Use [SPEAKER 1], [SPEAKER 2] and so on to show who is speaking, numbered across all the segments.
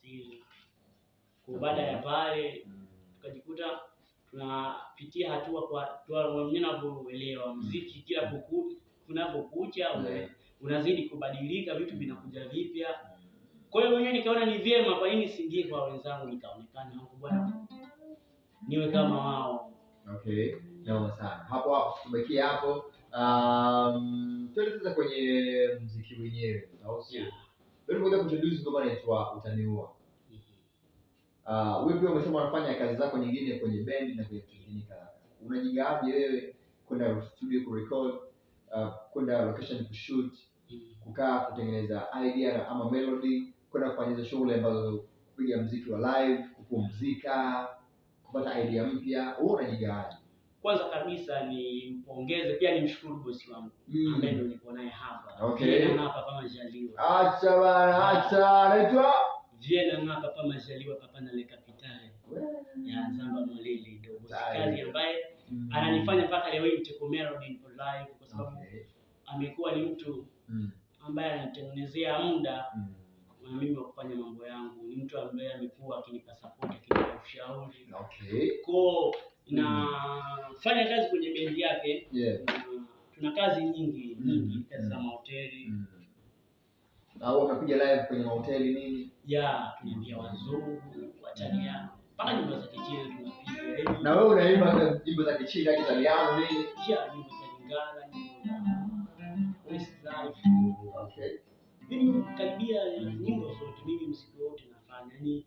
[SPEAKER 1] asili. Kwa baada ya pale tukajikuta tunapitia hatua kwa hatua, mwenyewe unavyoelewa muziki kila kunapokucha unazidi kubadilika, vitu vinakuja vipya. Kwa hiyo mwenyewe nikaona ni vyema, kwa nini siingie kwa wenzangu nikaonekana huko bwana, niwe kama wao.
[SPEAKER 2] Okay, naomba sana. Hapo tumekia hapo. Tuende sasa kwenye muziki wenyewe. Au sio? Wewe unaweza kuintroduce ngoma inaitwa Utaniua. Wewe pia umesema unafanya kazi zako nyingine kwenye band na kwenye clinic. Unajigawaje wewe kwenda studio kurecord, kwenda location kushoot, kukaa kutengeneza idea ama melody, kwenda kufanya hizo shughuli ambazo kupiga muziki wa live, kupumzika, kupata idea mpya, wewe unajigawaje?
[SPEAKER 1] Kwanza kabisa ni mpongeze, pia nimshukuru bosi wangu ambaye ndio niko naye hapa.
[SPEAKER 2] Okay.
[SPEAKER 1] Na hapa kama Majaliwa.
[SPEAKER 2] Acha bana, acha. Anaitwa
[SPEAKER 1] Viena hapa kama Majaliwa, papa na le kapitale. Ya Zamba Molili ndio bosi kazi ambaye ananifanya mpaka leo hii Mteko Melody nipo live, kwa sababu amekuwa ni mtu ambaye ananitengenezea muda na mimi wa kufanya mambo yangu. Ni mtu ambaye amekuwa akinipa support, akinipa ushauri.
[SPEAKER 2] Okay.
[SPEAKER 1] Kwa na fanya kazi kwenye bendi yake.
[SPEAKER 2] Yeah.
[SPEAKER 1] Tuna kazi nyingi kazi za mahoteli.
[SPEAKER 2] Au unapiga live kwenye mahoteli nini?
[SPEAKER 1] Yeah, tunaambia wazungu, Wataliano. Mpaka nyimbo za Kichina tunapiga.
[SPEAKER 2] Na wewe unaimba nyimbo za Kichina, Kitaliano nini?
[SPEAKER 1] Yeah, nyimbo za Lingala, nyimbo za Westlife.
[SPEAKER 2] Okay.
[SPEAKER 1] Mimi karibia nyimbo zote, mimi muziki wote nafanya. Yaani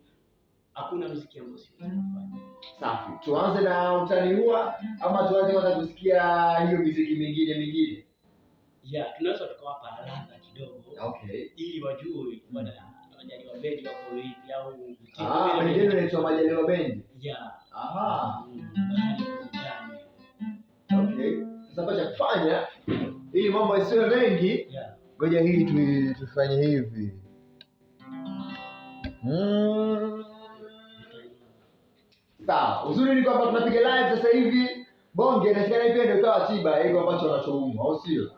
[SPEAKER 1] hakuna muziki ambao siwezi kufanya.
[SPEAKER 2] Safi. Tuanze na Utaniua ama tuanze kwanza kusikia hiyo muziki mingine?
[SPEAKER 1] Yeah, tunaweza tukawapa ladha kidogo.
[SPEAKER 2] Okay.
[SPEAKER 1] Ili wajue Majaliwa Bendi wako vipi au
[SPEAKER 2] wengine wanaitwa Majaliwa Bendi.
[SPEAKER 1] Yeah.
[SPEAKER 2] Aha. Okay. Sasa kwa cha kufanya ili mambo yasiwe mengi, ngoja hii tufanye hivi. Sawa. Uzuri ni kwamba tunapiga live sasa hivi. Bonge na sikana pia ndio kawa tiba iko ambacho wanachoumwa, au sio?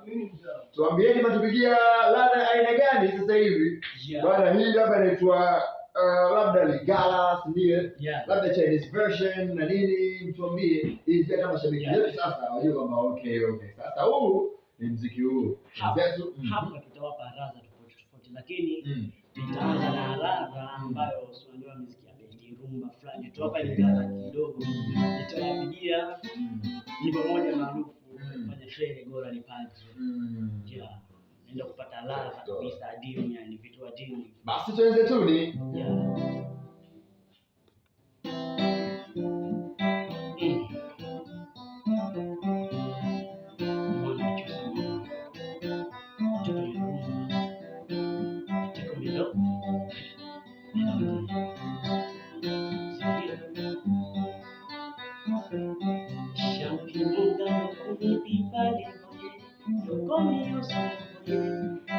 [SPEAKER 2] Tuambieni matupigia ladha aina gani sasa hivi? Bwana hii hapa inaitwa labda Lingala, ndio. Labda Chinese version na nini, mtuambie ili kama mashabiki wetu sasa wajue kwamba okay. Sasa huu ni muziki huu.
[SPEAKER 1] Hapa tutawapa ladha tofauti, lakini nitaanza na ladha ambayo unajua muziki ya bendi rumba fulani. Tutawapa Lingala kidogo. Nitawapigia nyimbo moja maarufu kufanya sherehe Gora Lipaji. Yeah. Nenda kupata ladha kabisa adimu, yani vitu adimu.
[SPEAKER 2] Basi tuanze tu ni.
[SPEAKER 1] Yeah.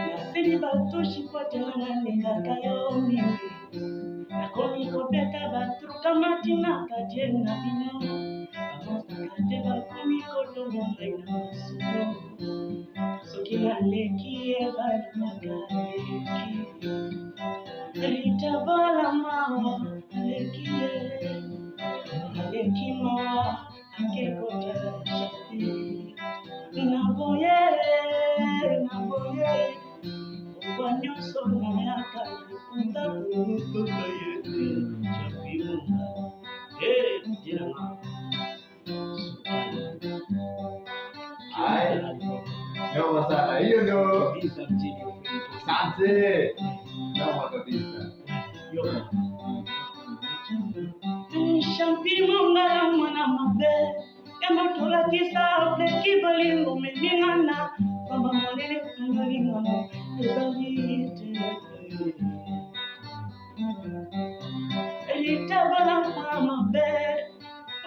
[SPEAKER 1] Nasili batushi kwa tena nikaka yomi nakomi kobeka batru kama tina kajena bino amosa kateba komi kodomo maina masuro sokila lekie balimagaleki ritabala mawa lekie alekima akekota shafi naboye kwa nyuso na yaka utakukuka yetu chapimunga jina ma
[SPEAKER 2] Noma sana. Hiyo ndio asante. Noma kabisa.
[SPEAKER 1] Chapimunga mwana mabe kama tulakisa kibalingo meningana kama molele kungalingana ezalite elitabala mama be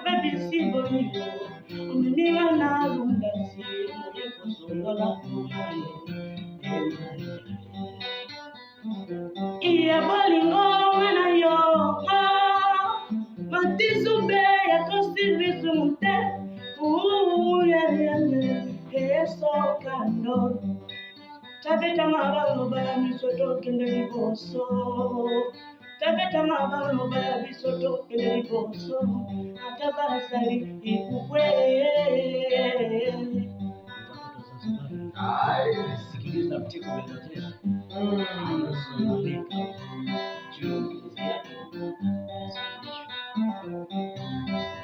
[SPEAKER 1] baby simboli meningana lundasi moye kusongola kumaye iya balingo mwana yo matizube ya kosibizu mute eso kando tabeta mabalo bala misoto kende liboso Taveta mabalo baya bisoto keneliposo atabasali ikukwe. Sikiliza mtiko umetokea. Anasonamika juu mkizi yake.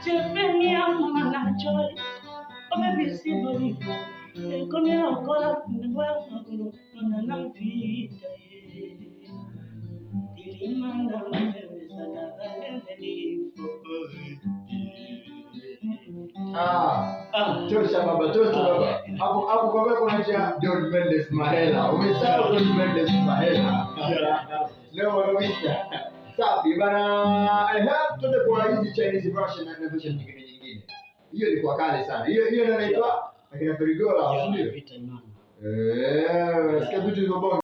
[SPEAKER 1] Chefeni ya mwana choice omebisiboli ekonia okola ndwa magulu na vita ilimana mbeza tagalendelipo.
[SPEAKER 2] Tosha baba. Hapo kwa wewe unaja Don Mendes Mahela. Umesahau Don Mendes Mahela. Leo kabisa. Safi bana. Tuende kwa hizi Chinese version na version nyingine. Hiyo ilikuwa kale sana. Hiyo ndio inaitwa akina Perigola, ndio. Nasikia vitu hivyo.